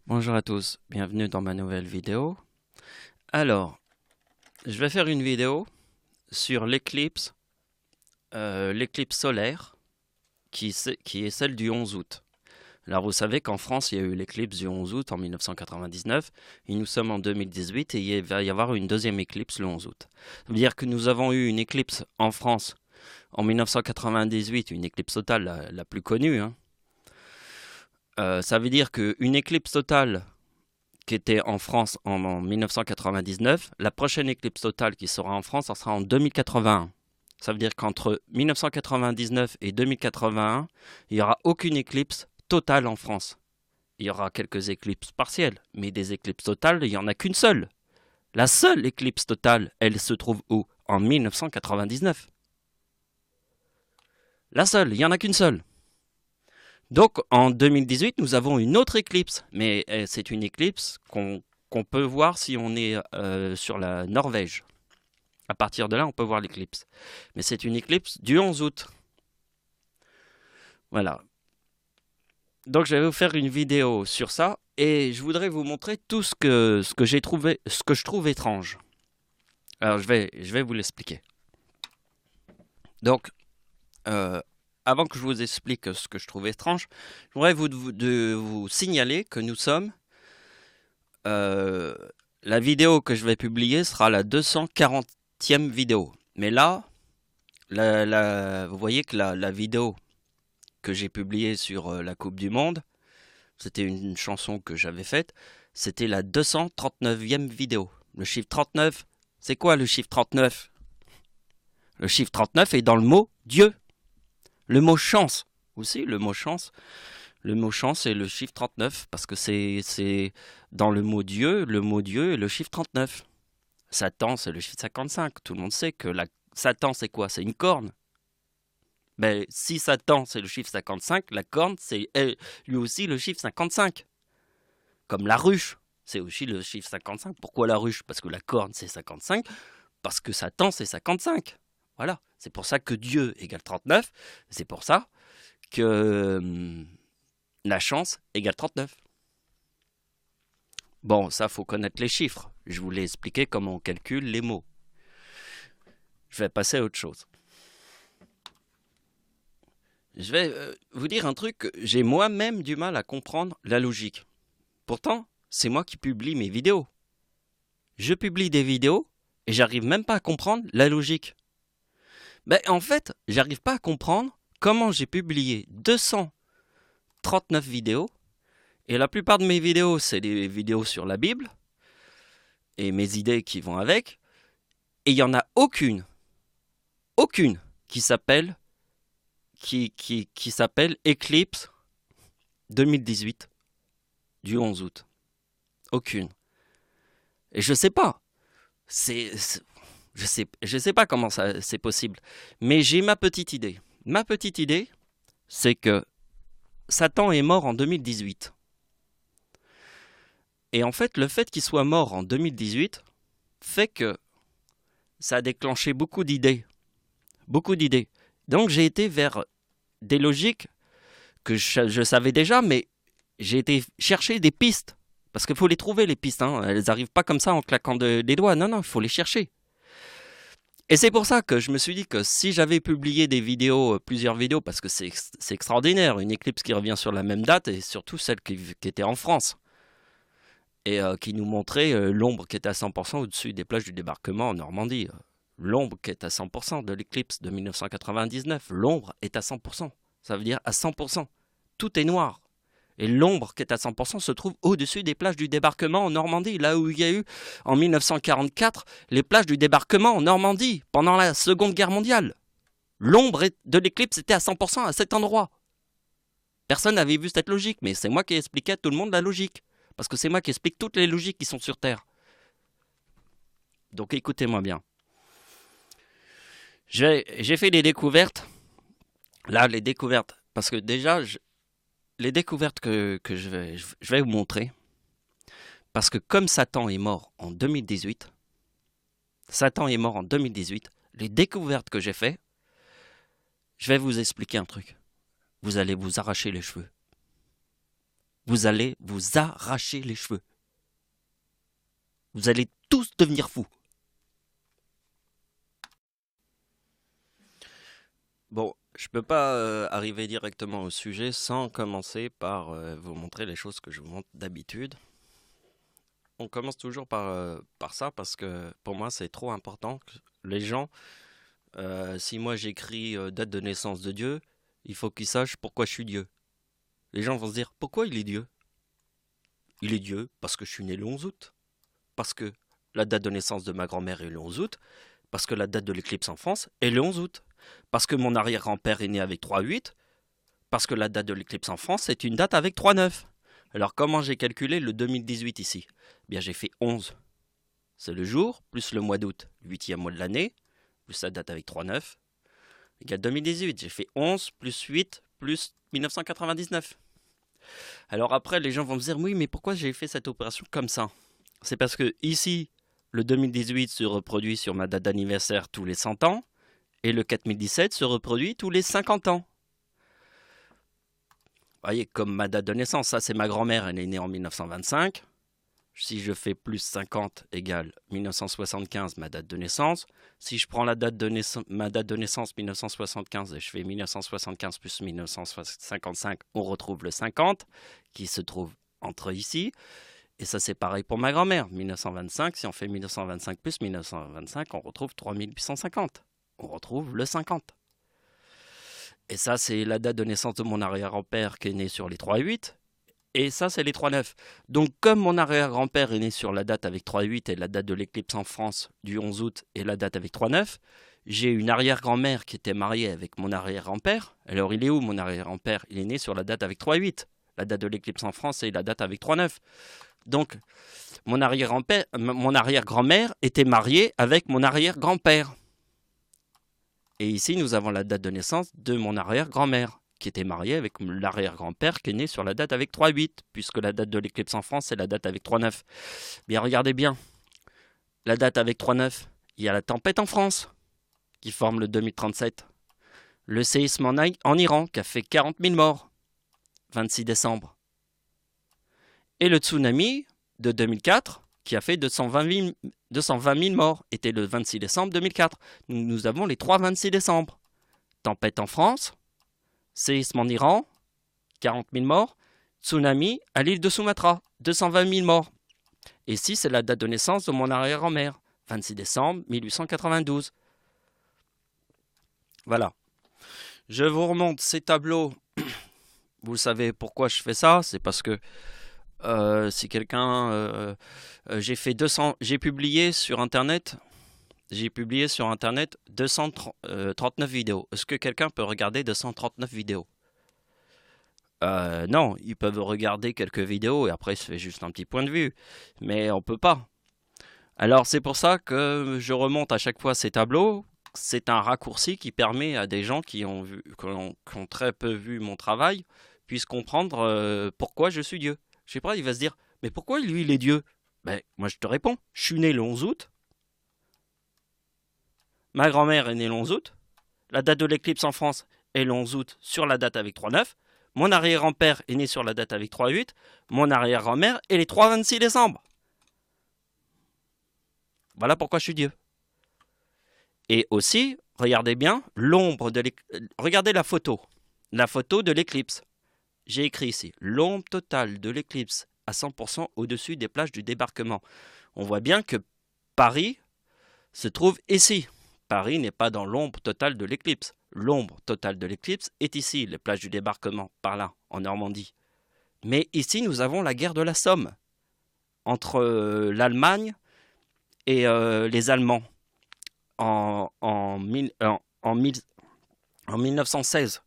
Bonjour à tous, bienvenue dans ma nouvelle vidéo. Alors, je vais faire une vidéo sur l'éclipse solaire qui est celle du 11 août. Alors vous savez qu'en France, il y a eu l'éclipse du 11 août en 1999, et nous sommes en 2018 et il va y avoir une deuxième éclipse le 11 août. Ça veut dire que nous avons eu une éclipse en France en 1998, une éclipse totale la plus connue, hein. Ça veut dire qu'une éclipse totale qui était en France en 1999. La prochaine éclipse totale qui sera en France, ça sera en 2081. Ça veut dire qu'entre 1999 et 2081, il n'y aura aucune éclipse totale en France. Il y aura quelques éclipses partielles, mais des éclipses totales, il n'y en a qu'une seule. La seule éclipse totale, elle se trouve où? En 1999. La seule, il n'y en a qu'une seule. Donc en 2018, nous avons une autre éclipse, mais c'est une éclipse qu'on peut voir si on est sur la Norvège. À partir de là, on peut voir l'éclipse. Mais c'est une éclipse du 11 août. Voilà. Donc je vais vous faire une vidéo sur ça et je voudrais vous montrer tout ce que j'ai trouvé, ce que je trouve étrange. Alors je vais vous l'expliquer. Donc avant que je vous explique ce que je trouve étrange, je voudrais vous signaler que nous sommes... la vidéo que je vais publier sera la 240e vidéo. Mais là, vous voyez que la vidéo que j'ai publiée sur la Coupe du Monde, c'était une chanson que j'avais faite, c'était la 239e vidéo. Le chiffre 39, c'est quoi le chiffre 39? Le chiffre 39 est dans le mot Dieu. Le mot chance aussi, le mot chance. Le mot chance est le chiffre 39 parce que c'est dans le mot Dieu est le chiffre 39. Satan, c'est le chiffre 55. Tout le monde sait que Satan, c'est quoi? C'est une corne. Ben, si Satan, c'est le chiffre 55, la corne, c'est lui aussi le chiffre 55. Comme la ruche, c'est aussi le chiffre 55. Pourquoi la ruche? Parce que la corne, c'est 55. Parce que Satan, c'est 55. Voilà. C'est pour ça que Dieu égale 39. C'est pour ça que la chance égale 39. Bon, ça, faut connaître les chiffres. Je vous l'ai expliqué comment on calcule les mots. Je vais passer à autre chose. Je vais vous dire un truc, j'ai moi-même du mal à comprendre la logique. Pourtant, c'est moi qui publie mes vidéos. Je publie des vidéos et j'arrive même pas à comprendre la logique. Ben, en fait, j'arrive pas à comprendre comment j'ai publié 239 vidéos et la plupart de mes vidéos, c'est des vidéos sur la Bible et mes idées qui vont avec. Et il n'y en a aucune qui s'appelle Eclipse 2018 du 11 août. Aucune. Et je sais pas. Je sais pas comment ça c'est possible. Mais j'ai ma petite idée. Ma petite idée, c'est que Satan est mort en 2018. Et en fait, le fait qu'il soit mort en 2018 fait que ça a déclenché beaucoup d'idées. Beaucoup d'idées. Donc j'ai été vers des logiques que je savais déjà, mais j'ai été chercher des pistes. Parce qu'il faut les trouver, les pistes. Hein. Elles n'arrivent pas comme ça en claquant des doigts. Non, non, il faut les chercher. Et c'est pour ça que je me suis dit que si j'avais publié des vidéos, plusieurs vidéos, parce que c'est extraordinaire, une éclipse qui revient sur la même date, et surtout celle qui était en France, et qui nous montrait l'ombre qui était à 100% au-dessus des plages du débarquement en Normandie. L'ombre qui est à 100% de l'éclipse de 1999, l'ombre est à 100%. Ça veut dire à 100%. Tout est noir. Et l'ombre qui est à 100% se trouve au-dessus des plages du débarquement en Normandie, là où il y a eu, en 1944, les plages du débarquement en Normandie, pendant la Seconde Guerre mondiale. L'ombre de l'éclipse était à 100% à cet endroit. Personne n'avait vu cette logique, mais c'est moi qui expliquais à tout le monde la logique. Parce que c'est moi qui explique toutes les logiques qui sont sur Terre. Donc écoutez-moi bien. J'ai fait des découvertes. Là, les découvertes. Parce que déjà, les découvertes que je vais vous montrer. Parce que comme Satan est mort en 2018, les découvertes que j'ai faites, je vais vous expliquer un truc. Vous allez vous arracher les cheveux. vous allez vous arracher les cheveux. Vous allez tous devenir fous. Bon, je peux pas arriver directement au sujet sans commencer par vous montrer les choses que je vous montre d'habitude. On commence toujours par ça parce que pour moi c'est trop important que les gens, si moi j'écris date de naissance de Dieu, il faut qu'ils sachent pourquoi je suis Dieu. Les gens vont se dire pourquoi il est Dieu? Il est Dieu parce que je suis né le 11 août, parce que la date de naissance de ma grand-mère est le 11 août, parce que la date de l'éclipse en France est le 11 août, parce que mon arrière-grand-père est né avec 3-8, parce que la date de l'éclipse en France est une date avec 3-9. Alors comment j'ai calculé le 2018 ici? Bien j'ai fait 11. C'est le jour, plus le mois d'août, 8e mois de l'année, plus la date avec 3-9, égale 2018. J'ai fait 11 plus 8 plus 1999. Alors après, les gens vont me dire, oui, mais pourquoi j'ai fait cette opération comme ça? C'est parce que ici, le 2018 se reproduit sur ma date d'anniversaire tous les 100 ans, et le 4017 se reproduit tous les 50 ans. Vous voyez, comme ma date de naissance, ça c'est ma grand-mère, elle est née en 1925. Si je fais plus 50 égale 1975, ma date de naissance. Si je prends ma date de naissance 1975 et je fais 1975 plus 1955, on retrouve le 50 qui se trouve entre ici. Et ça c'est pareil pour ma grand-mère. 1925, si on fait 1925 plus 1925, on retrouve 3850. On retrouve le 50. Et ça c'est la date de naissance de mon arrière-grand-père qui est né sur les 3-8. Et ça, c'est les 3-9. Donc, comme mon arrière-grand-père est né sur la date avec 3-8 et la date de l'éclipse en France du 11 août et la date avec 3-9, j'ai une arrière-grand-mère qui était mariée avec mon arrière-grand-père. Alors, il est où mon arrière-grand-père? Il est né sur la date avec 3-8. La date de l'éclipse en France et la date avec 3-9. Donc, mon arrière-grand-mère était mariée avec mon arrière-grand-père. Et ici, nous avons la date de naissance de mon arrière-grand-mère, qui était marié avec l'arrière-grand-père qui est né sur la date avec 3-8, puisque la date de l'éclipse en France, c'est la date avec 3-9. Bien, regardez bien, la date avec 3-9, il y a la tempête en France, qui forme le 2037. Le séisme en Iran, qui a fait 40 000 morts, 26 décembre. Et le tsunami de 2004, qui a fait 220 000 morts, était le 26 décembre 2004. Nous avons les 3 26 décembre. Tempête en France, séisme en Iran, 40 000 morts. Tsunami à l'île de Sumatra, 220 000 morts. Et ici, c'est la date de naissance de mon arrière-grand-mère, 26 décembre 1892. Voilà. Je vous remonte ces tableaux. Vous savez pourquoi je fais ça? C'est parce que si quelqu'un... j'ai publié sur Internet... J'ai publié sur Internet 239 vidéos. Est-ce que quelqu'un peut regarder 239 vidéos? Non, ils peuvent regarder quelques vidéos et après il se fait juste un petit point de vue. Mais on peut pas. Alors c'est pour ça que je remonte à chaque fois ces tableaux. C'est un raccourci qui permet à des gens qui ont très peu vu mon travail puissent comprendre pourquoi je suis Dieu. Je sais pas, il va se dire, mais pourquoi lui il est Dieu? Ben, moi je te réponds, je suis né le 11 août. Ma grand-mère est née le 11 août. La date de l'éclipse en France est le 11 août sur la date avec 3-9. Mon arrière-grand-père est né sur la date avec 3-8. Mon arrière-grand-mère est les 3-26 décembre. Voilà pourquoi je suis Dieu. Et aussi, regardez bien, regardez la photo. La photo de l'éclipse. J'ai écrit ici, l'ombre totale de l'éclipse à 100% au-dessus des plages du débarquement. On voit bien que Paris se trouve ici. Paris n'est pas dans l'ombre totale de l'éclipse. L'ombre totale de l'éclipse est ici, les plages du débarquement, par là, en Normandie. Mais ici, nous avons la guerre de la Somme, entre l'Allemagne et les Allemands, en 1916,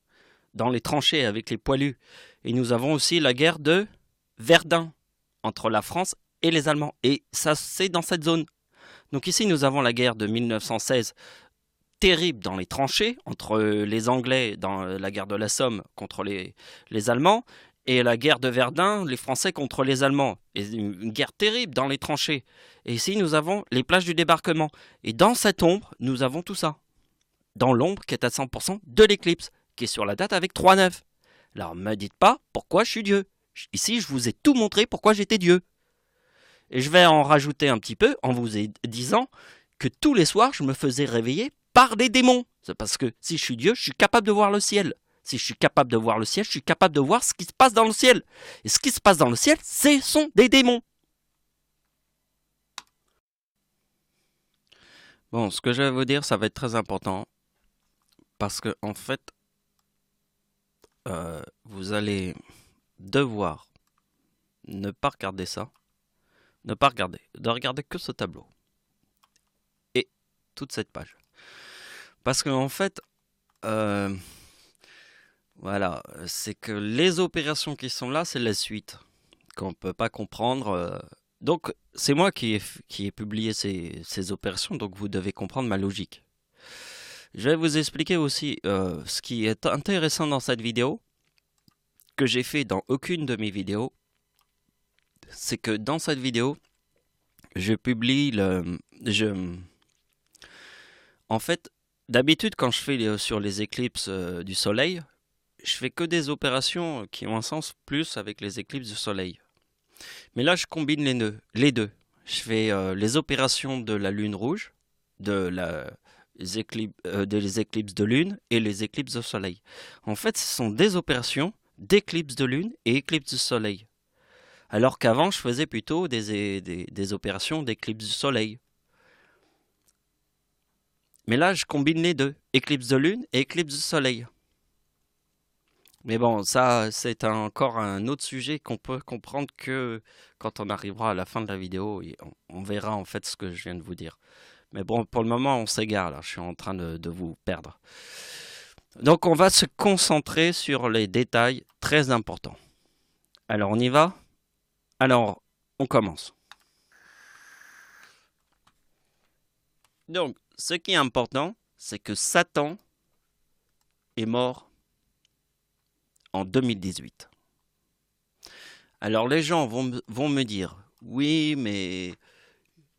dans les tranchées avec les poilus. Et nous avons aussi la guerre de Verdun, entre la France et les Allemands. Et ça, c'est dans cette zone. Donc ici, nous avons la guerre de 1916, terrible dans les tranchées, entre les Anglais dans la guerre de la Somme contre les Allemands, et la guerre de Verdun, les Français contre les Allemands. Et une guerre terrible dans les tranchées. Et ici, nous avons les plages du débarquement. Et dans cette ombre, nous avons tout ça. Dans l'ombre qui est à 100% de l'éclipse, qui est sur la date avec 3-9. Alors, ne me dites pas pourquoi je suis Dieu. Ici, je vous ai tout montré pourquoi j'étais Dieu. Et je vais en rajouter un petit peu en vous disant que tous les soirs, je me faisais réveiller par des démons. C'est parce que si je suis Dieu, je suis capable de voir le ciel. Si je suis capable de voir le ciel, je suis capable de voir ce qui se passe dans le ciel. Et ce qui se passe dans le ciel, ce sont des démons. Bon, ce que je vais vous dire, ça va être très important. Parce que, en fait, vous allez devoir ne pas regarder ça. Ne pas regarder. De regarder que ce tableau. Et toute cette page. Parce que, en fait, voilà, c'est que les opérations qui sont là, c'est la suite. Qu'on ne peut pas comprendre. Donc, c'est moi qui ai publié ces opérations, donc vous devez comprendre ma logique. Je vais vous expliquer aussi ce qui est intéressant dans cette vidéo, que j'ai fait dans aucune de mes vidéos. C'est que dans cette vidéo, je publie en fait, d'habitude, quand je fais sur les éclipses du soleil, je fais que des opérations qui ont un sens plus avec les éclipses du soleil. Mais là, je combine les deux. Je fais les opérations de la lune rouge, des éclipses de lune et les éclipses de soleil. En fait, ce sont des opérations d'éclipses de lune et éclipses du soleil. Alors qu'avant, je faisais plutôt des opérations d'éclipses du soleil. Mais là, je combine les deux, éclipse de lune et éclipse du soleil. Mais bon, ça, c'est encore un autre sujet qu'on peut comprendre que quand on arrivera à la fin de la vidéo, et on verra en fait ce que je viens de vous dire. Mais bon, pour le moment, on s'égare là, je suis en train de vous perdre. Donc, on va se concentrer sur les détails très importants. Alors, on y va? Alors, on commence. Donc, ce qui est important, c'est que Satan est mort en 2018. Alors les gens vont me dire, oui, mais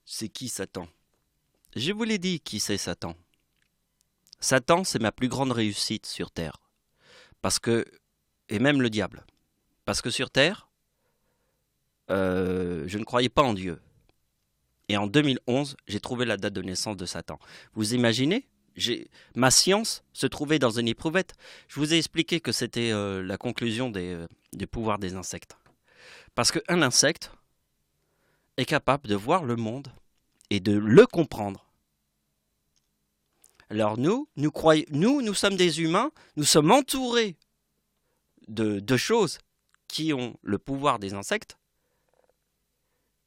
c'est qui Satan? Je vous l'ai dit qui c'est Satan. Satan, c'est ma plus grande réussite sur Terre. Parce que, et même le diable. Parce que sur Terre, je ne croyais pas en Dieu. Et en 2011, j'ai trouvé la date de naissance de Satan. Vous imaginez? Ma science se trouvait dans une éprouvette. Je vous ai expliqué que c'était la conclusion des pouvoirs des insectes. Parce qu'un insecte est capable de voir le monde et de le comprendre. Alors nous sommes des humains, nous sommes entourés de choses qui ont le pouvoir des insectes.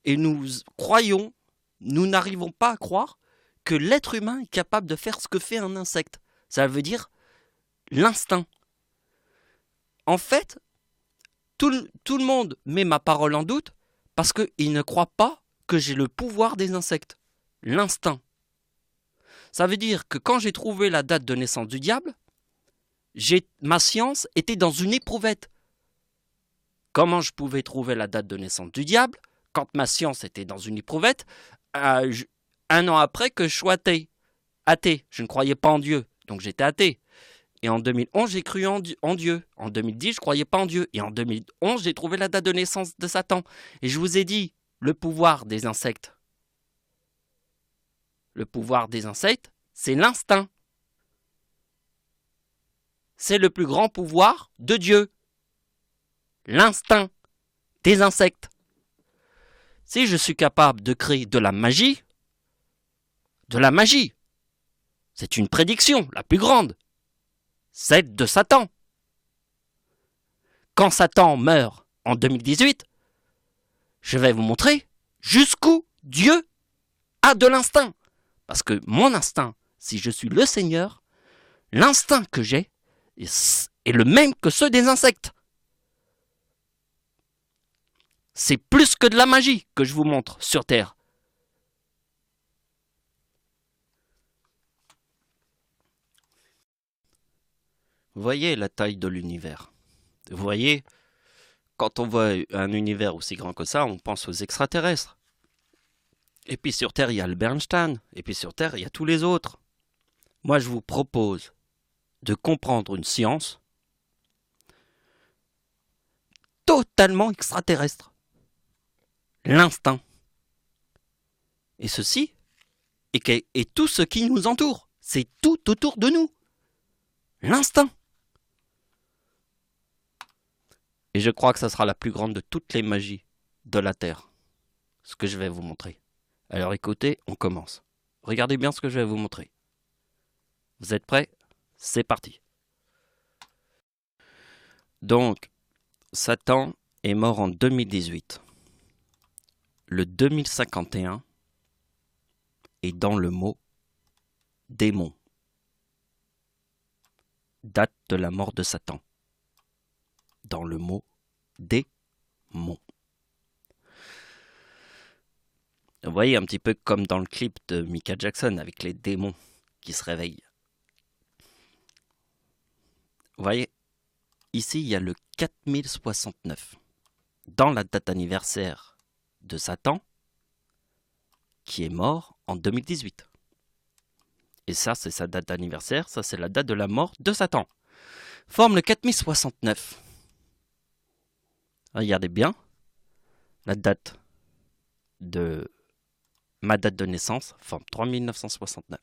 Et nous n'arrivons pas à croire que l'être humain est capable de faire ce que fait un insecte. Ça veut dire l'instinct. En fait, tout le monde met ma parole en doute parce qu'il ne croit pas que j'ai le pouvoir des insectes. L'instinct. Ça veut dire que quand j'ai trouvé la date de naissance du diable, ma science était dans une éprouvette. Comment je pouvais trouver la date de naissance du diable quand ma science était dans une éprouvette, un an après que je sois athée. Je ne croyais pas en Dieu, donc j'étais athée. Et en 2011, j'ai cru en Dieu. En 2010, je ne croyais pas en Dieu. Et en 2011, j'ai trouvé la date de naissance de Satan. Et je vous ai dit, le pouvoir des insectes. Le pouvoir des insectes, c'est l'instinct. C'est le plus grand pouvoir de Dieu. L'instinct des insectes. Si je suis capable de créer de la magie, c'est une prédiction, la plus grande, celle de Satan. Quand Satan meurt en 2018, je vais vous montrer jusqu'où Dieu a de l'instinct. Parce que mon instinct, si je suis le Seigneur, l'instinct que j'ai est le même que ceux des insectes. C'est plus que de la magie que je vous montre sur Terre. Vous voyez la taille de l'univers. Vous voyez, quand on voit un univers aussi grand que ça, on pense aux extraterrestres. Et puis sur Terre, il y a le Bernstein. Et puis sur Terre, il y a tous les autres. Moi, je vous propose de comprendre une science totalement extraterrestre. L'instinct. Et ceci est tout ce qui nous entoure. C'est tout autour de nous. L'instinct. Et je crois que ça sera la plus grande de toutes les magies de la Terre. Ce que je vais vous montrer. Alors écoutez, on commence. Regardez bien ce que je vais vous montrer. Vous êtes prêts? C'est parti. Donc, Satan est mort en 2018. Le 2051 est dans le mot démon. Date de la mort de Satan. Dans le mot démon. Vous voyez, un petit peu comme dans le clip de Michael Jackson avec les démons qui se réveillent. Vous voyez, ici il y a le 4069 dans la date anniversaire de Satan qui est mort en 2018. Et ça, c'est sa date d'anniversaire, ça c'est la date de la mort de Satan. Forme le 4069. Regardez bien, la date de ma date de naissance forme 3969.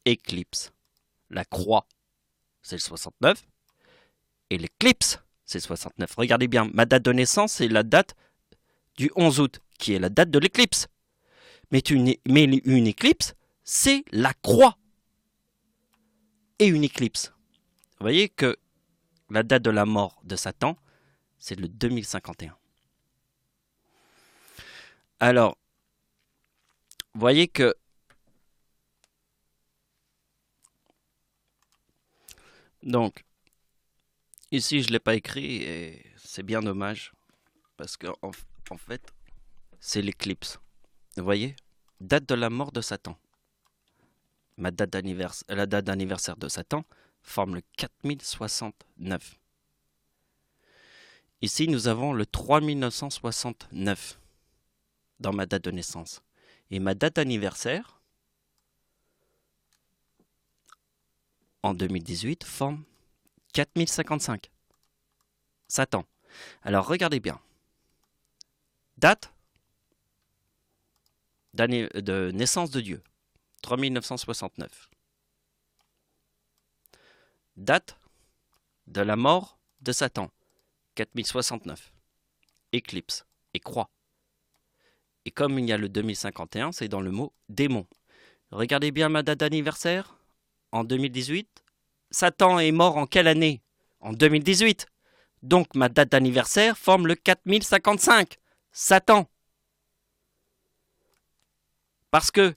Éclipse. La croix, c'est le 69. Et l'éclipse, c'est le 69. Regardez bien, ma date de naissance, c'est la date du 11 août, qui est la date de l'éclipse. Mais une éclipse, c'est la croix. Et une éclipse. Vous voyez que la date de la mort de Satan, c'est le 2051. Alors, vous voyez que donc, ici je ne l'ai pas écrit et c'est bien dommage parce que en fait, c'est l'éclipse. Vous voyez? Date de la mort de Satan. La date d'anniversaire de Satan forme le 4069. Ici, nous avons le 3969 dans ma date de naissance. Et ma date d'anniversaire, en 2018, forme 4055. Satan. Alors, regardez bien. Date de naissance de Dieu, 3969. Date de la mort de Satan, 4069. Éclipse et croix. Et comme il y a le 2051, c'est dans le mot démon. Regardez bien ma date d'anniversaire, en 2018. Satan est mort en quelle année? En 2018. Donc ma date d'anniversaire forme le 4055. Satan. Parce que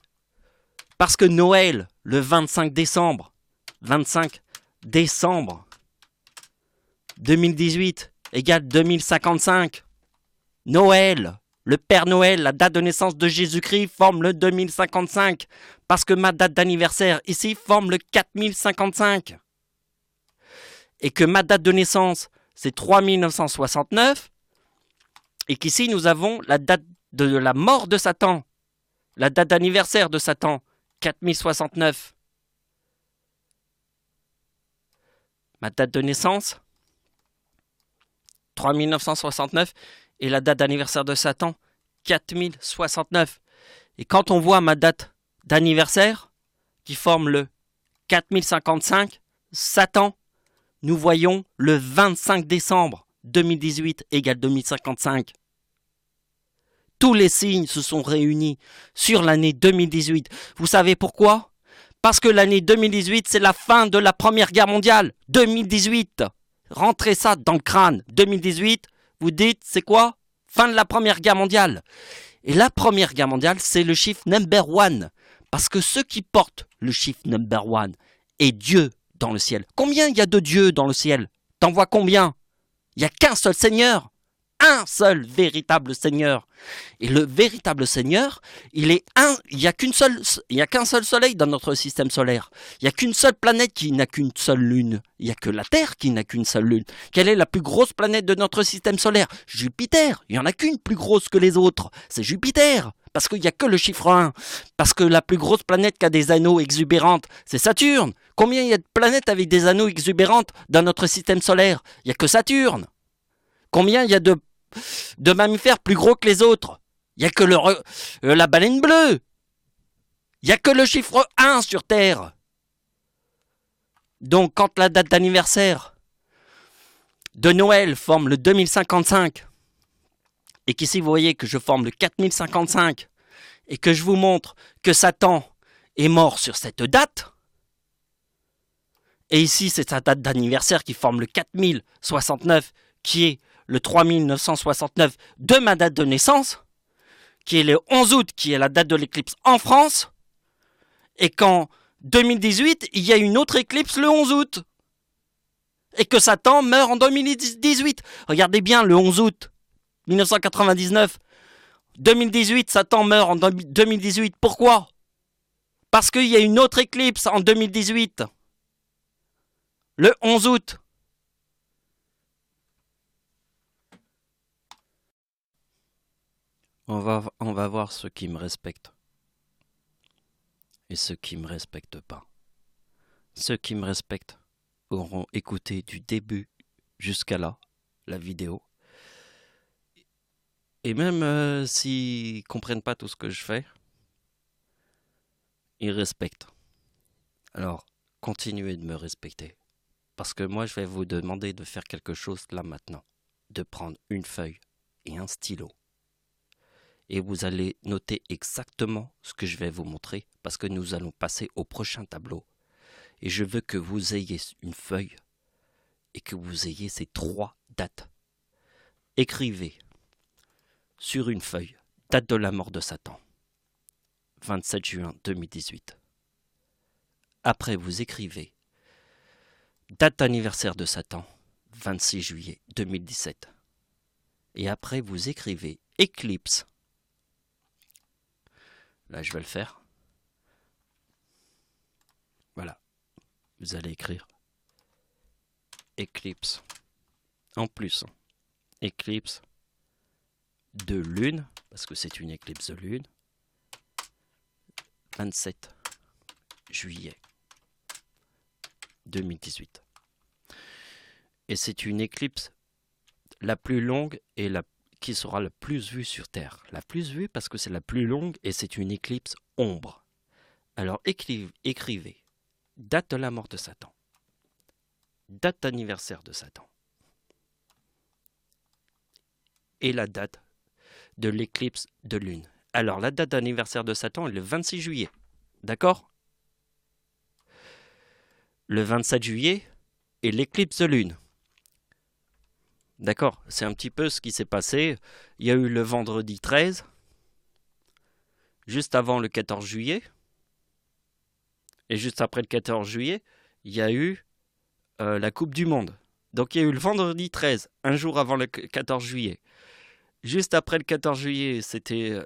Noël, le 25 décembre 2018 égale 2055. Noël, le Père Noël, la date de naissance de Jésus-Christ forme le 2055. Parce que ma date d'anniversaire ici forme le 4055. Et que ma date de naissance, c'est 3969. Et qu'ici, nous avons la date de la mort de Satan. La date d'anniversaire de Satan, 4069. Ma date de naissance, 3969. Et la date d'anniversaire de Satan, 4069. Et quand on voit ma date d'anniversaire, qui forme le 4055, Satan, nous voyons le 25 décembre 2018 égale 2055. Tous les signes se sont réunis sur l'année 2018. Vous savez pourquoi? Parce que l'année 2018, c'est la fin de la Première Guerre mondiale. 2018. Rentrez ça dans le crâne. 2018, vous dites, c'est quoi? Fin de la Première Guerre mondiale. Et la Première Guerre mondiale, c'est le chiffre number one. Parce que ceux qui portent le chiffre number one est Dieu dans le ciel. Combien il y a de dieux dans le ciel? T'en vois combien? Il n'y a qu'un seul Seigneur. Un seul véritable Seigneur. Et le véritable Seigneur, il n'y a qu'un seul soleil dans notre système solaire. Il n'y a qu'une seule planète qui n'a qu'une seule lune. Il n'y a que la Terre qui n'a qu'une seule lune. Quelle est la plus grosse planète de notre système solaire? Jupiter. Il n'y en a qu'une plus grosse que les autres. C'est Jupiter. Parce qu'il n'y a que le chiffre 1. Parce que la plus grosse planète qui a des anneaux exubérantes, c'est Saturne. Combien il y a de planètes avec des anneaux exubérantes dans notre système solaire? Il n'y a que Saturne. Combien il y a de mammifères plus gros que les autres? Il n'y a que la baleine bleue. Il n'y a que le chiffre 1 sur Terre. Donc, quand la date d'anniversaire de Noël forme le 2055, et qu'ici vous voyez que je forme le 4055, et que je vous montre que Satan est mort sur cette date, et ici c'est sa date d'anniversaire qui forme le 4069, qui est le 3969 de ma date de naissance, qui est le 11 août, qui est la date de l'éclipse en France, et qu'en 2018, il y a une autre éclipse le 11 août. Et que Satan meurt en 2018. Regardez bien, le 11 août 1999. 2018, Satan meurt en 2018. Pourquoi? Parce qu'il y a une autre éclipse en 2018. Le 11 août. On va voir ceux qui me respectent. Et ceux qui ne me respectent pas. Ceux qui me respectent auront écouté du début jusqu'à là la vidéo. Et même s'ils ne comprennent pas tout ce que je fais, ils respectent. Alors, continuez de me respecter. Parce que moi, je vais vous demander de faire quelque chose là maintenant. De prendre une feuille et un stylo. Et vous allez noter exactement ce que je vais vous montrer parce que nous allons passer au prochain tableau. Et je veux que vous ayez une feuille et que vous ayez ces 3 dates. Écrivez sur une feuille, date de la mort de Satan, 27 juin 2018. Après, vous écrivez date d'anniversaire de Satan, 26 juillet 2017. Et après, vous écrivez éclipse. Là, je vais le faire. Voilà. Vous allez écrire éclipse. En plus, éclipse de lune, parce que c'est une éclipse de lune. 27 juillet 2018. Et c'est une éclipse la plus longue et qui sera la plus vue sur Terre. La plus vue parce que c'est la plus longue et c'est une éclipse ombre. Alors écrivez date de la mort de Satan, date d'anniversaire de Satan et la date de l'éclipse de lune. Alors la date d'anniversaire de Satan est le 26 juillet, d'accord? Le 27 juillet est l'éclipse de lune. D'accord, c'est un petit peu ce qui s'est passé. Il y a eu le vendredi 13, juste avant le 14 juillet. Et juste après le 14 juillet, il y a eu la Coupe du Monde. Donc il y a eu le vendredi 13, un jour avant le 14 juillet. Juste après le 14 juillet, c'était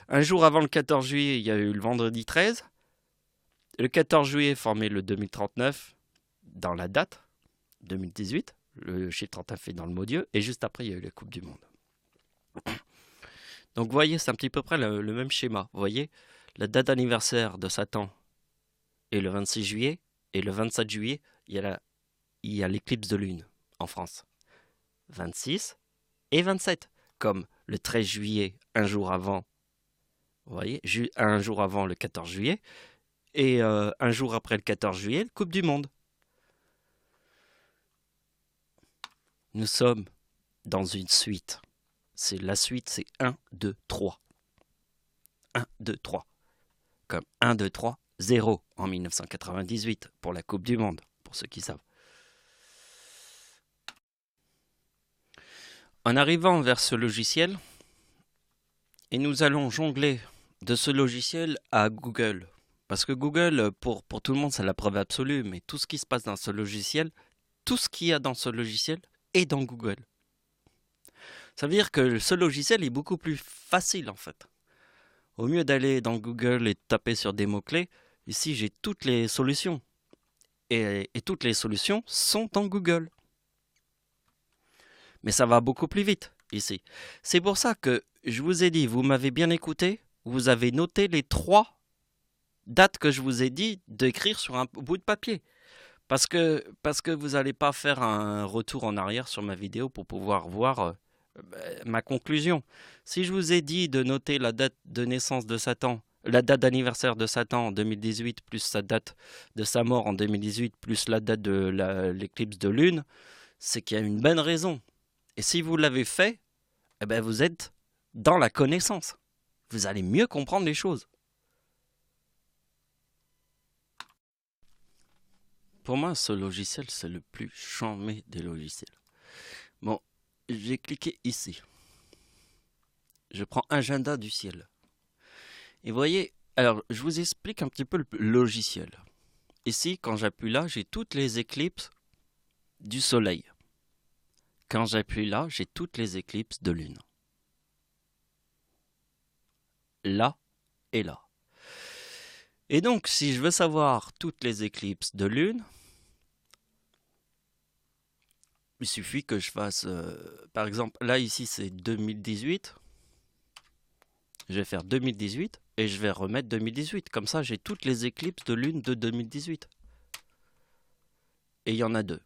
un jour avant le 14 juillet, il y a eu le vendredi 13. Le 14 juillet formait le 2039 dans la date, 2018. Le chiffre 39 est dans le mot Dieu. Et juste après, il y a eu la Coupe du Monde. Donc vous voyez, c'est un petit peu près le même schéma. Vous voyez, la date d'anniversaire de Satan est le 26 juillet. Et le 27 juillet, il y a l'éclipse de lune en France. 26 et 27. Comme le 13 juillet, un jour avant. Vous voyez, un jour avant le 14 juillet. Et un jour après le 14 juillet, la Coupe du Monde. Nous sommes dans une suite. La suite, c'est 1, 2, 3. 1, 2, 3. Comme 1, 2, 3, 0 en 1998 pour la Coupe du Monde, pour ceux qui savent. En arrivant vers ce logiciel, et nous allons jongler de ce logiciel à Google. Parce que Google, pour tout le monde, c'est la preuve absolue, mais tout ce qui se passe dans ce logiciel, tout ce qu'il y a dans ce logiciel, et dans Google. Ça veut dire que ce logiciel est beaucoup plus facile en fait. Au mieux d'aller dans Google et de taper sur des mots-clés, ici j'ai toutes les solutions. Et toutes les solutions sont dans Google. Mais ça va beaucoup plus vite ici. C'est pour ça que je vous ai dit, vous m'avez bien écouté, vous avez noté les 3 dates que je vous ai dit d'écrire sur un bout de papier. Parce que vous n'allez pas faire un retour en arrière sur ma vidéo pour pouvoir voir ma conclusion. Si je vous ai dit de noter la date de naissance de Satan, la date d'anniversaire de Satan en 2018, plus sa date de sa mort en 2018, plus la date de l'éclipse de lune, c'est qu'il y a une bonne raison. Et si vous l'avez fait, eh ben vous êtes dans la connaissance. Vous allez mieux comprendre les choses. Pour moi, ce logiciel, c'est le plus charmé des logiciels. Bon, j'ai cliqué ici. Je prends Agenda du ciel. Et vous voyez, alors je vous explique un petit peu le logiciel. Ici, quand j'appuie là, j'ai toutes les éclipses du soleil. Quand j'appuie là, j'ai toutes les éclipses de lune. Là et là. Et donc, si je veux savoir toutes les éclipses de lune, il suffit que je fasse, par exemple, là ici c'est 2018. Je vais faire 2018 et je vais remettre 2018. Comme ça, j'ai toutes les éclipses de lune de 2018. Et il y en a deux.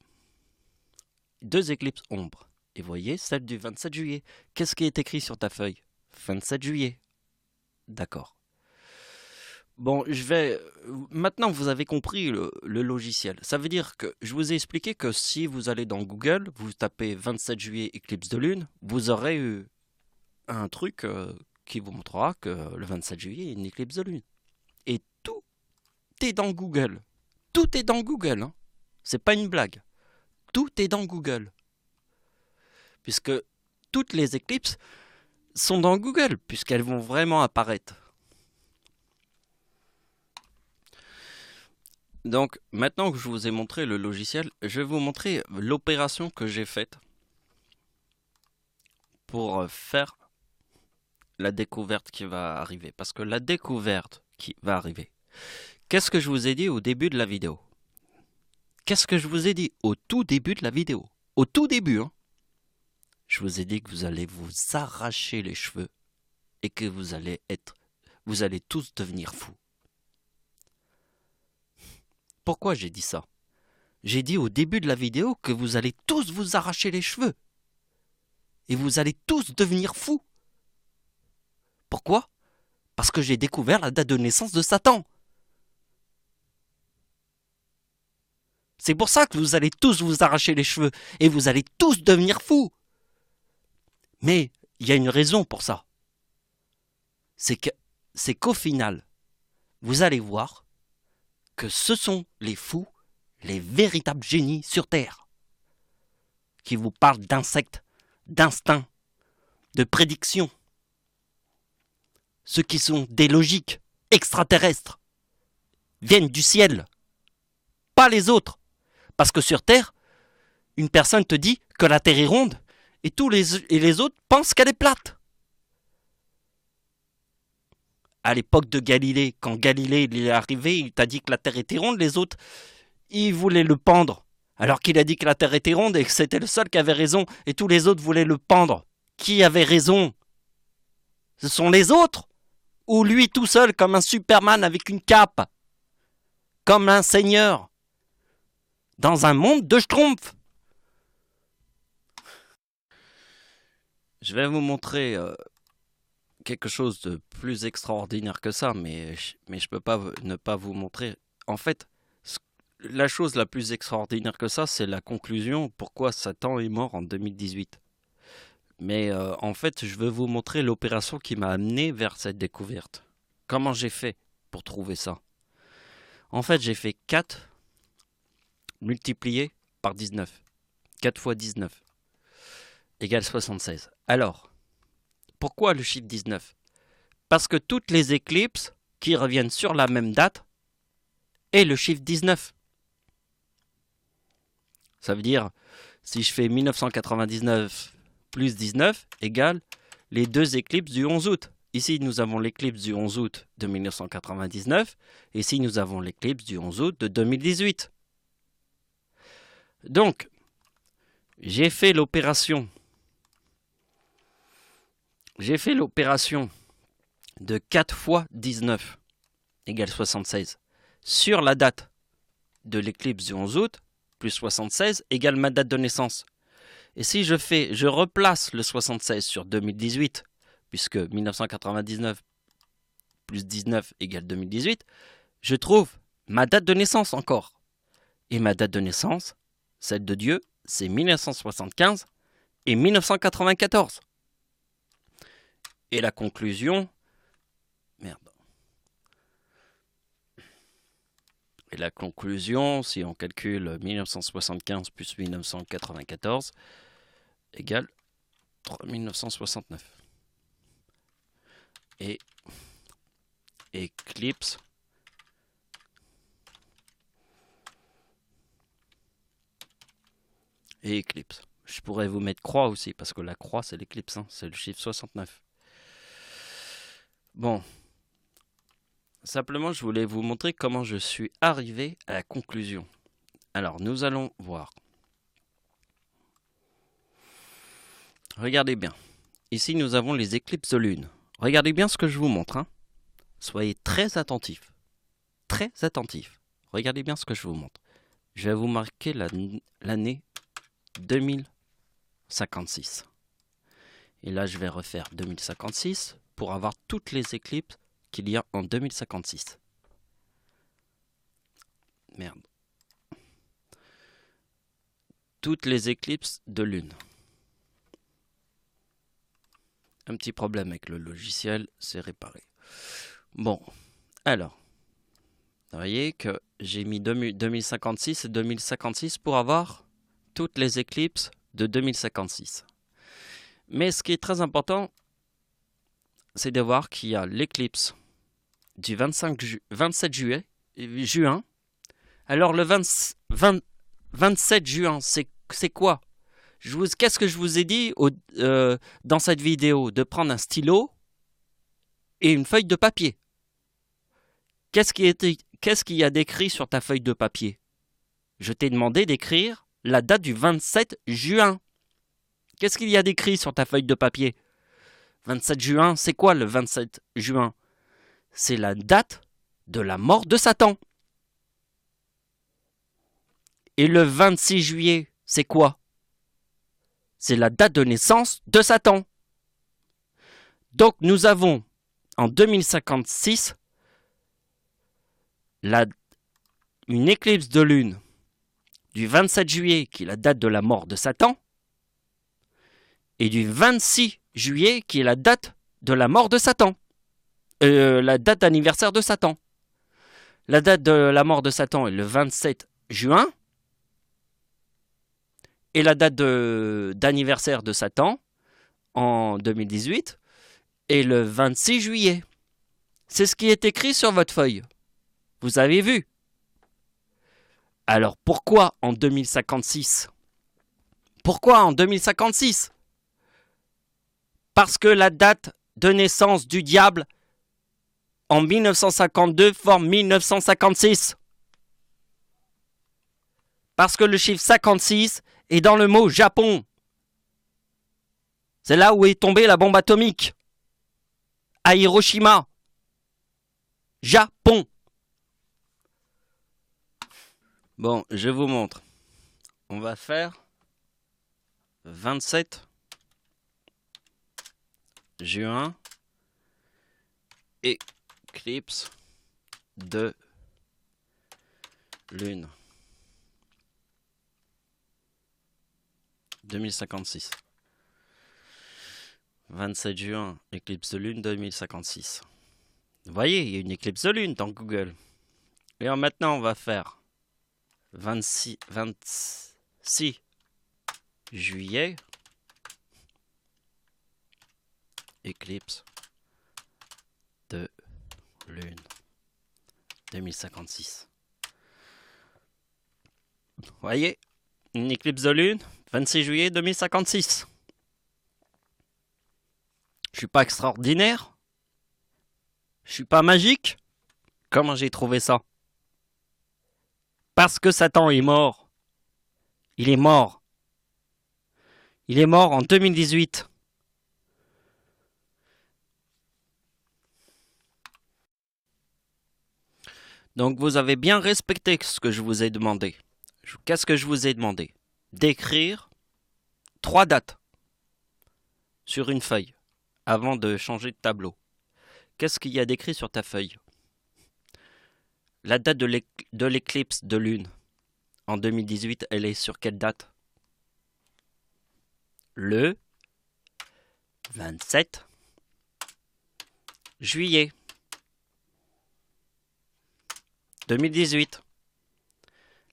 Deux éclipses ombre. Et vous voyez, celle du 27 juillet. Qu'est-ce qui est écrit sur ta feuille? 27 juillet. D'accord. Bon, maintenant, vous avez compris le logiciel. Ça veut dire que je vous ai expliqué que si vous allez dans Google, vous tapez 27 juillet éclipse de lune, vous aurez eu un truc qui vous montrera que le 27 juillet est une éclipse de lune. Et tout est dans Google. Tout est dans Google. Hein. C'est pas une blague. Tout est dans Google. Puisque toutes les éclipses sont dans Google, puisqu'elles vont vraiment apparaître. Donc, maintenant que je vous ai montré le logiciel, je vais vous montrer l'opération que j'ai faite pour faire la découverte qui va arriver. Parce que la découverte qui va arriver, qu'est-ce que je vous ai dit au début de la vidéo? Qu'est-ce que je vous ai dit au tout début de la vidéo? Au tout début, hein? Je vous ai dit que vous allez vous arracher les cheveux et que vous allez tous devenir fous. Pourquoi j'ai dit ça? J'ai dit au début de la vidéo que vous allez tous vous arracher les cheveux. Et vous allez tous devenir fous. Pourquoi? Parce que j'ai découvert la date de naissance de Satan. C'est pour ça que vous allez tous vous arracher les cheveux. Et vous allez tous devenir fous. Mais il y a une raison pour ça. C'est qu'au final, vous allez voir que ce sont les fous, les véritables génies sur Terre, qui vous parlent d'insectes, d'instincts, de prédictions. Ceux qui sont des logiques extraterrestres viennent du ciel, pas les autres. Parce que sur Terre, une personne te dit que la Terre est ronde et les autres pensent qu'elle est plate. À l'époque de Galilée, quand Galilée il est arrivé, il t'a dit que la Terre était ronde, les autres, ils voulaient le pendre. Alors qu'il a dit que la Terre était ronde et que c'était le seul qui avait raison, et tous les autres voulaient le pendre. Qui avait raison? Ce sont les autres? Ou lui tout seul comme un Superman avec une cape? Comme un seigneur? Dans un monde de schtroumpfs? Je vais vous montrer quelque chose de plus extraordinaire que ça, mais je peux pas ne pas vous montrer. En fait, la chose la plus extraordinaire que ça, c'est la conclusion pourquoi Satan est mort en 2018. Mais en fait, je veux vous montrer l'opération qui m'a amené vers cette découverte. Comment j'ai fait pour trouver ça? En fait, j'ai fait 4 multiplié par 19. 4 fois 19 égale 76. Alors, pourquoi le chiffre 19? Parce que toutes les éclipses qui reviennent sur la même date est le chiffre 19. Ça veut dire, si je fais 1999 plus 19 égale les deux éclipses du 11 août. Ici, nous avons l'éclipse du 11 août de 1999. Et ici, nous avons l'éclipse du 11 août de 2018. Donc, j'ai fait l'opération. De 4 fois 19 égale 76 sur la date de l'éclipse du 11 août, plus 76, égale ma date de naissance. Et si je replace le 76 sur 2018, puisque 1999 plus 19 égale 2018, je trouve ma date de naissance encore. Et ma date de naissance, celle de Dieu, c'est 1975 et 1994. Et la conclusion... Merde. Et la conclusion, si on calcule 1975 plus 1994, égale 3969. Et éclipse et éclipse. Je pourrais vous mettre croix aussi, parce que la croix, c'est l'éclipse, hein, c'est le chiffre 69. Bon. Simplement, je voulais vous montrer comment je suis arrivé à la conclusion. Alors, nous allons voir. Regardez bien. Ici, nous avons les éclipses de lune. Regardez bien ce que je vous montre. Hein. Soyez très attentifs. Très attentifs. Regardez bien ce que je vous montre. Je vais vous marquer l'année 2056. Et là, je vais refaire 2056 pour avoir toutes les éclipses qu'il y a en 2056. Merde. Toutes les éclipses de lune. Un petit problème avec le logiciel, c'est réparé. Bon, alors, vous voyez que j'ai mis 2056 et 2056 pour avoir toutes les éclipses de 2056. Mais ce qui est très important, c'est de voir qu'il y a l'éclipse du 27 juin. Alors le 27 juin, c'est quoi? Qu'est-ce que je vous ai dit dans cette vidéo? De prendre un stylo et une feuille de papier. Qu'est-ce qu'il y a d'écrit sur ta feuille de papier? Je t'ai demandé d'écrire la date du 27 juin. Qu'est-ce qu'il y a d'écrit sur ta feuille de papier? 27 juin, c'est quoi le 27 juin? C'est la date de la mort de Satan. Et le 26 juillet, c'est quoi? C'est la date de naissance de Satan. Donc nous avons en 2056 une éclipse de lune du 27 juillet qui est la date de la mort de Satan et du 26 juillet qui est la date de la mort de Satan. La date d'anniversaire de Satan. La date de la mort de Satan est le 27 juin. Et la date d'anniversaire de Satan en 2018 est le 26 juillet. C'est ce qui est écrit sur votre feuille. Vous avez vu. Alors pourquoi en 2056? Pourquoi en 2056? Parce que la date de naissance du diable en 1952 forme 1956. Parce que le chiffre 56 est dans le mot Japon. C'est là où est tombée la bombe atomique. À Hiroshima. Japon. Bon, je vous montre. On va faire 27 juin. Éclipse de lune. 2056. 27 juin, éclipse de lune 2056. Vous voyez, il y a une éclipse de lune dans Google. Et alors maintenant, on va faire 26 juillet, éclipse de lune 2056. Vous voyez, une éclipse de lune 26 juillet 2056. Je suis pas extraordinaire. Je suis pas magique. Comment j'ai trouvé ça? Parce que Satan est mort. Il est mort. Il est mort en 2018. Donc vous avez bien respecté ce que je vous ai demandé. Qu'est-ce que je vous ai demandé? D'écrire 3 dates sur une feuille avant de changer de tableau. Qu'est-ce qu'il y a d'écrit sur ta feuille? La date de l'éclipse de lune en 2018, elle est sur quelle date? Le 27 juillet 2018.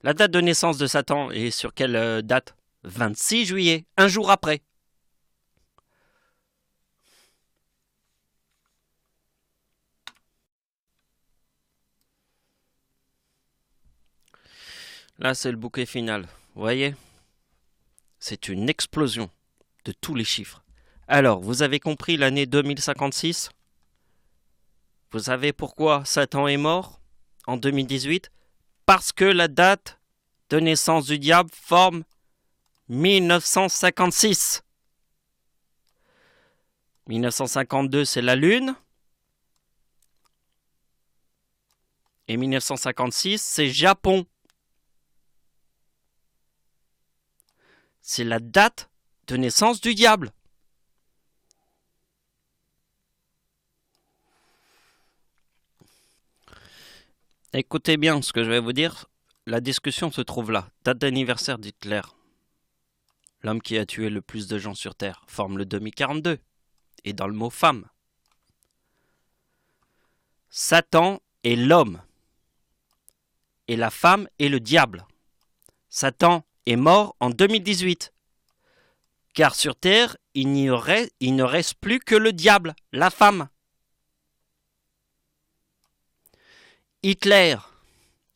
La date de naissance de Satan est sur quelle date? 26 juillet, un jour après. Là, c'est le bouquet final. Vous voyez? C'est une explosion de tous les chiffres. Alors, vous avez compris l'année 2056? Vous savez pourquoi Satan est mort en 2018? Parce que la date de naissance du diable forme 1956. 1952, c'est la Lune. Et 1956, c'est Japon. C'est la date de naissance du diable. Écoutez bien ce que je vais vous dire. La discussion se trouve là. Date d'anniversaire d'Hitler. L'homme qui a tué le plus de gens sur Terre forme le 2042. Et dans le mot femme. Satan est l'homme. Et la femme est le diable. Satan est mort en 2018. Car sur Terre, il ne reste plus que le diable, la femme. Hitler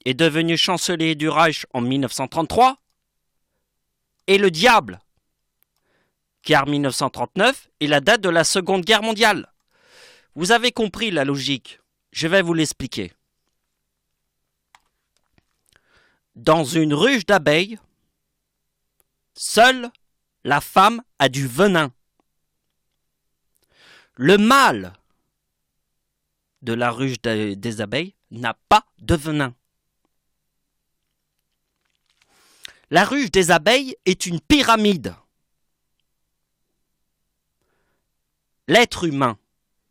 est devenu chancelier du Reich en 1933 et le diable, car 1939 est la date de la Seconde Guerre mondiale. Vous avez compris la logique, je vais vous l'expliquer. Dans une ruche d'abeilles, seule la femme a du venin. Le mâle de la ruche des abeilles n'a pas de venin. La ruche des abeilles est une pyramide. L'être humain,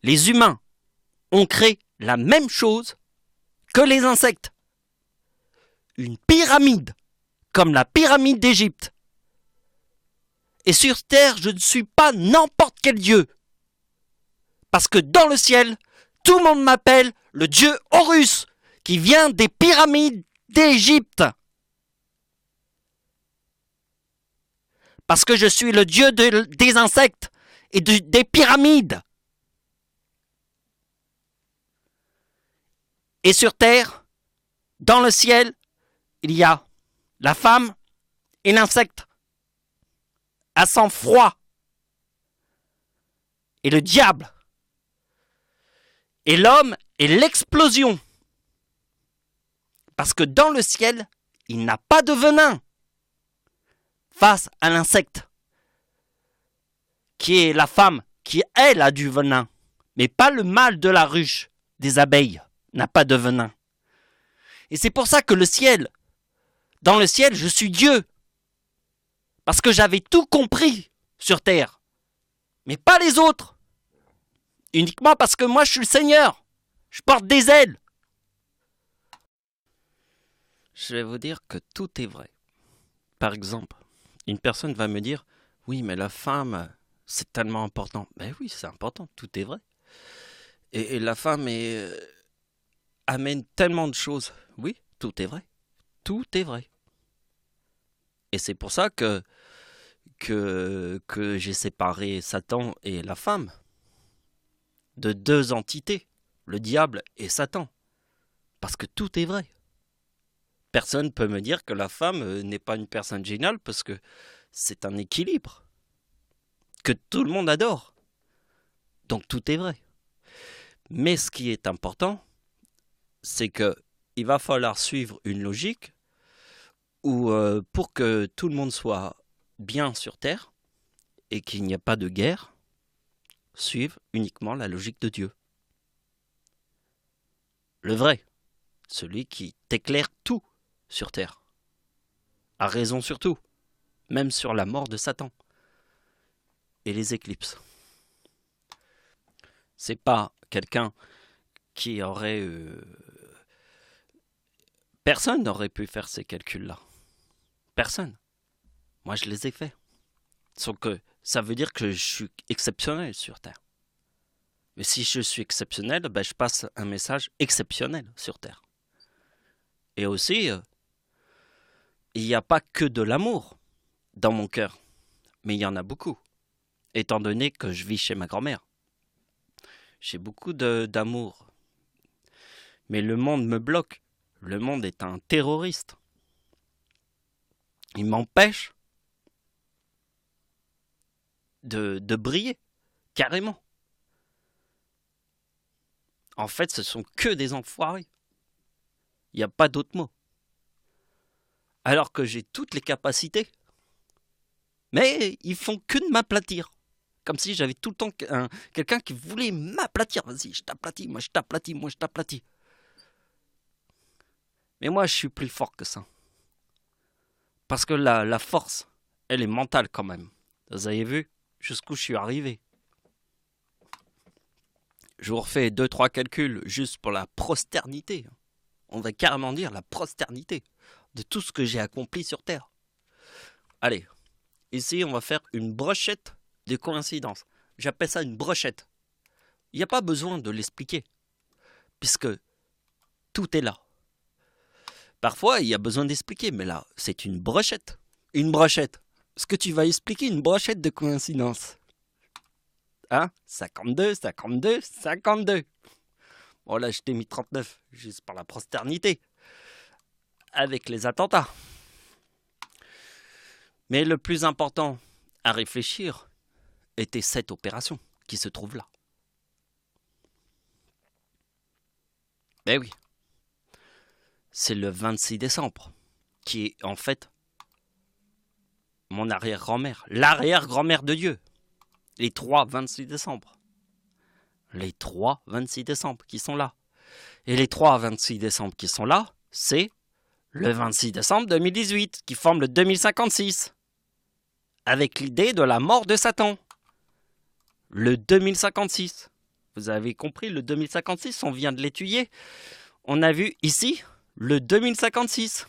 les humains, ont créé la même chose que les insectes. Une pyramide, comme la pyramide d'Égypte. Et sur Terre, je ne suis pas n'importe quel dieu. Parce que dans le ciel, tout le monde m'appelle le dieu Horus, qui vient des pyramides d'Égypte. Parce que je suis le dieu des insectes et des pyramides. Et sur Terre, dans le ciel, il y a la femme et l'insecte à sang froid et le diable. Et l'homme est l'explosion. Parce que dans le ciel, il n'a pas de venin face à l'insecte, qui est la femme, qui elle a du venin, mais pas le mâle de la ruche des abeilles n'a pas de venin. Et c'est pour ça que le ciel, dans le ciel, je suis Dieu. Parce que j'avais tout compris sur terre, mais pas les autres. Uniquement parce que moi je suis le Seigneur. Je porte des ailes. Je vais vous dire que tout est vrai. Par exemple, une personne va me dire « Oui, mais la femme, c'est tellement important. » Ben oui, c'est important, tout est vrai. Et la femme amène tellement de choses. Oui, tout est vrai. Tout est vrai. Et c'est pour ça que j'ai séparé Satan et la femme de deux entités, le diable et Satan. Parce que tout est vrai. Personne ne peut me dire que la femme n'est pas une personne géniale parce que c'est un équilibre que tout le monde adore. Donc tout est vrai. Mais ce qui est important, c'est qu'il va falloir suivre une logique où pour que tout le monde soit bien sur Terre et qu'il n'y ait pas de guerre, suivre uniquement la logique de Dieu. Le vrai. celui qui t'éclaire tout sur terre, a raison sur tout, même sur la mort de Satan et les éclipses. C'est pas quelqu'un qui aurait... Personne n'aurait pu faire ces calculs-là. Personne. Moi, je les ai faits. Sauf que ça veut dire que je suis exceptionnel sur Terre. Mais si je suis exceptionnel, ben, je passe un message exceptionnel sur Terre. Et aussi, il n'y a pas que de l'amour dans mon cœur, mais il y en a beaucoup, étant donné que je vis chez ma grand-mère. J'ai beaucoup d'amour. Mais le monde me bloque. Le monde est un terroriste. Il m'empêche de briller, carrément. En fait, ce sont que des enfoirés. Il n'y a pas d'autre mot. Alors que j'ai toutes les capacités. Mais ils font que de m'aplatir. Comme si j'avais tout le temps quelqu'un qui voulait m'aplatir. Vas-y, je t'aplatis, moi je t'aplatis, moi je t'aplatis. Mais moi, je suis plus fort que ça. Parce que la force, elle est mentale quand même. Vous avez vu jusqu'où je suis arrivé. Je vous refais 2-3 calculs juste pour la prosternité. On va carrément dire la prosternité de tout ce que j'ai accompli sur Terre. Allez, ici on va faire une brochette de coïncidences. J'appelle ça une brochette. Il n'y a pas besoin de l'expliquer, puisque tout est là. Parfois, il y a besoin d'expliquer, mais là, c'est une brochette. Une brochette. Ce que tu vas expliquer, une brochette de coïncidences. Hein? 52, 52, 52. Bon, là, je t'ai mis 39, juste par la prosternité. Avec les attentats. Mais le plus important à réfléchir était cette opération qui se trouve là. Ben oui. C'est le 26 décembre, qui est en fait mon arrière-grand-mère, l'arrière-grand-mère de Dieu. Les 3 26 décembre. Les 3 26 décembre qui sont là. Et les 3 26 décembre qui sont là, c'est le 26 décembre 2018, qui forme le 2056. Avec l'idée de la mort de Satan. Le 2056. Vous avez compris, le 2056, on vient de l'étudier. On a vu ici le 2056.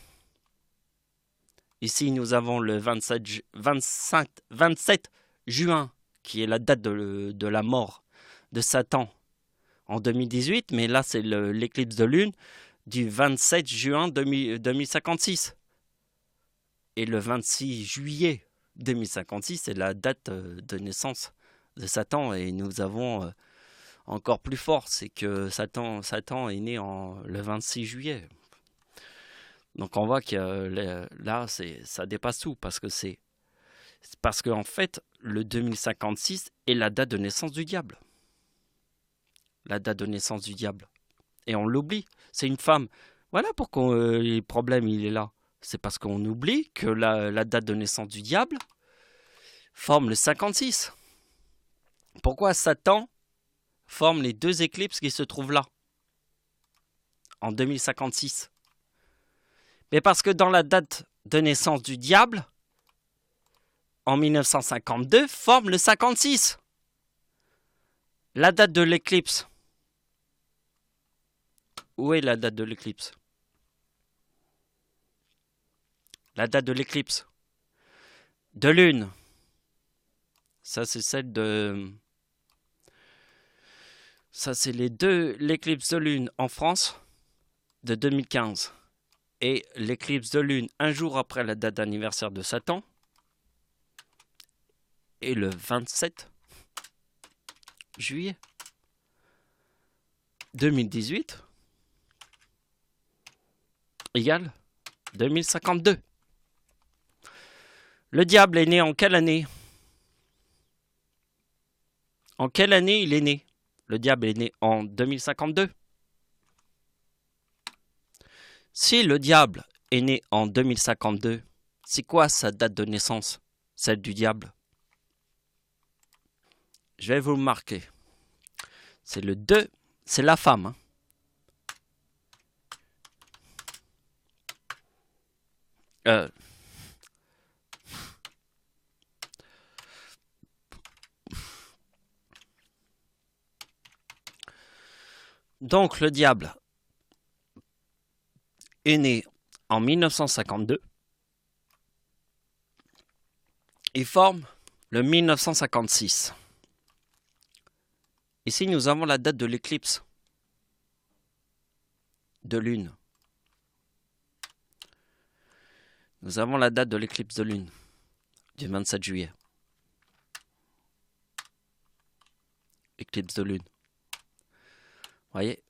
Ici, nous avons le 27 juin, qui est la date de la mort de Satan en 2018. Mais là, c'est l'éclipse de lune du 27 juin 2056. Et le 26 juillet 2056, c'est la date de naissance de Satan. Et nous avons encore plus fort, c'est que Satan est né le 26 juillet. Donc on voit que là, ça dépasse tout, parce que en fait, le 2056 est la date de naissance du diable. La date de naissance du diable. Et on l'oublie. C'est une femme. Voilà pourquoi le problème, il est là. C'est parce qu'on oublie que la date de naissance du diable forme le 56. Pourquoi Satan forme les 2 éclipses qui se trouvent là, en 2056? Mais parce que dans la date de naissance du diable, en 1952, forme le 56. La date de l'éclipse. Où est la date de l'éclipse? La date de l'éclipse de lune. Ça, c'est celle de... Ça, c'est l'éclipse de lune en France de 2015. Et l'éclipse de lune un jour après la date d'anniversaire de Satan. Et le 27 juillet 2018 égale 2052. Le diable est né en quelle année? En quelle année il est né? Le diable est né en 2052. Si le diable est né en 2052, c'est quoi sa date de naissance, celle du diable? Je vais vous le marquer. C'est le 2, c'est la femme. Euh, donc le diable est né en 1952. Il forme le 1956. Ici, nous avons la date de l'éclipse de lune. Nous avons la date de l'éclipse de lune du 27 juillet. Éclipse de lune. Vous voyez?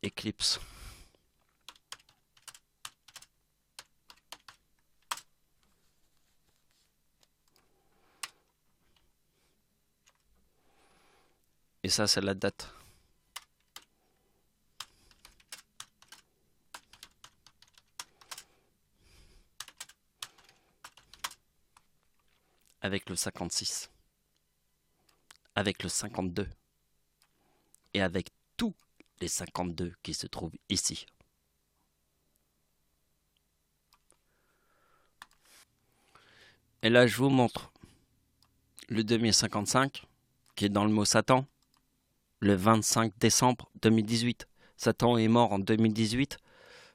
Éclipse. Et ça, c'est la date. Avec le 56. Avec le 52. Et avec tous les 52 qui se trouvent ici. Et là, je vous montre le 2055, qui est dans le mot Satan, le 25 décembre 2018. Satan est mort en 2018.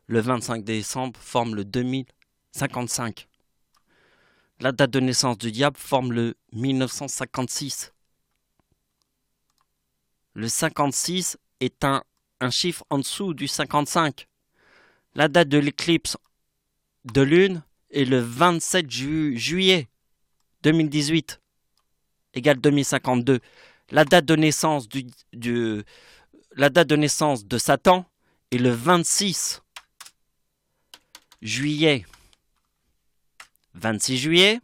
Le 25 décembre forme le 2055. La date de naissance du diable forme le 1956. Le 56 est un chiffre en dessous du 55. La date de l'éclipse de lune est le 27 juillet 2018, égale 2052. La date de naissance la date de naissance de Satan est le 26 juillet. 26 juillet,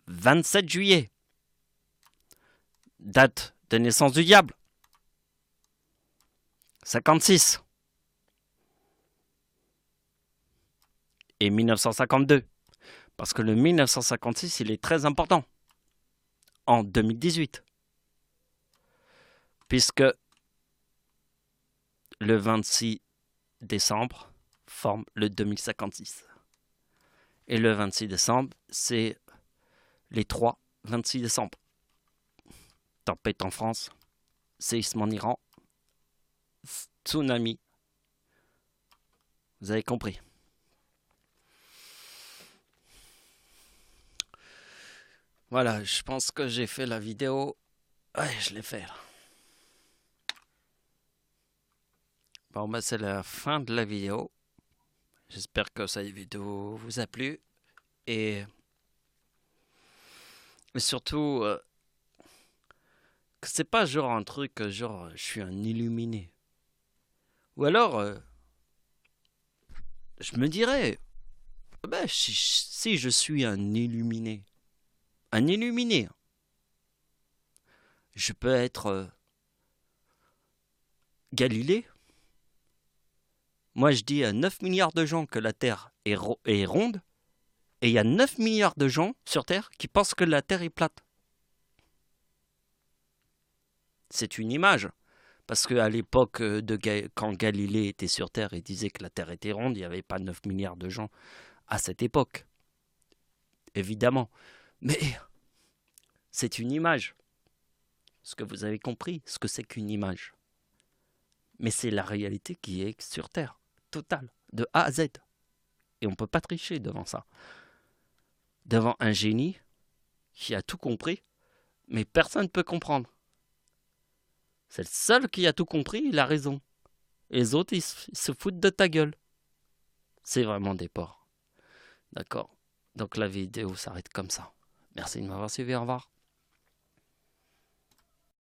27 juillet. Date de naissance du diable, 56. Et 1952. Parce que le 1956, il est très important. En 2018. Puisque le 26 décembre forme le 2056. Et le 26 décembre, c'est les 26 décembre. Tempête en France, séisme en Iran, tsunami. Vous avez compris. Voilà, je pense que j'ai fait la vidéo. Ouais, je l'ai fait là. Bon, bah c'est la fin de la vidéo. J'espère que cette vidéo vous a plu. Et surtout, que c'est pas genre un truc, genre je suis un illuminé. Ou alors, je me dirais, ben, si je suis un illuminé, je peux être Galilée. Moi, je dis à 9 milliards de gens que la Terre est ronde, et il y a 9 milliards de gens sur Terre qui pensent que la Terre est plate. C'est une image. Parce qu'à l'époque, quand Galilée était sur Terre et disait que la Terre était ronde, il n'y avait pas 9 milliards de gens à cette époque. Évidemment. Mais c'est une image. Est-ce que vous avez compris ce que c'est qu'une image? Mais c'est la réalité qui est sur Terre. Totale. De A à Z. Et on ne peut pas tricher devant ça. Devant un génie qui a tout compris, mais personne ne peut comprendre. C'est le seul qui a tout compris, il a raison. Les autres, ils se foutent de ta gueule. C'est vraiment des porcs. D'accord. Donc la vidéo s'arrête comme ça. Merci de m'avoir suivi, au revoir.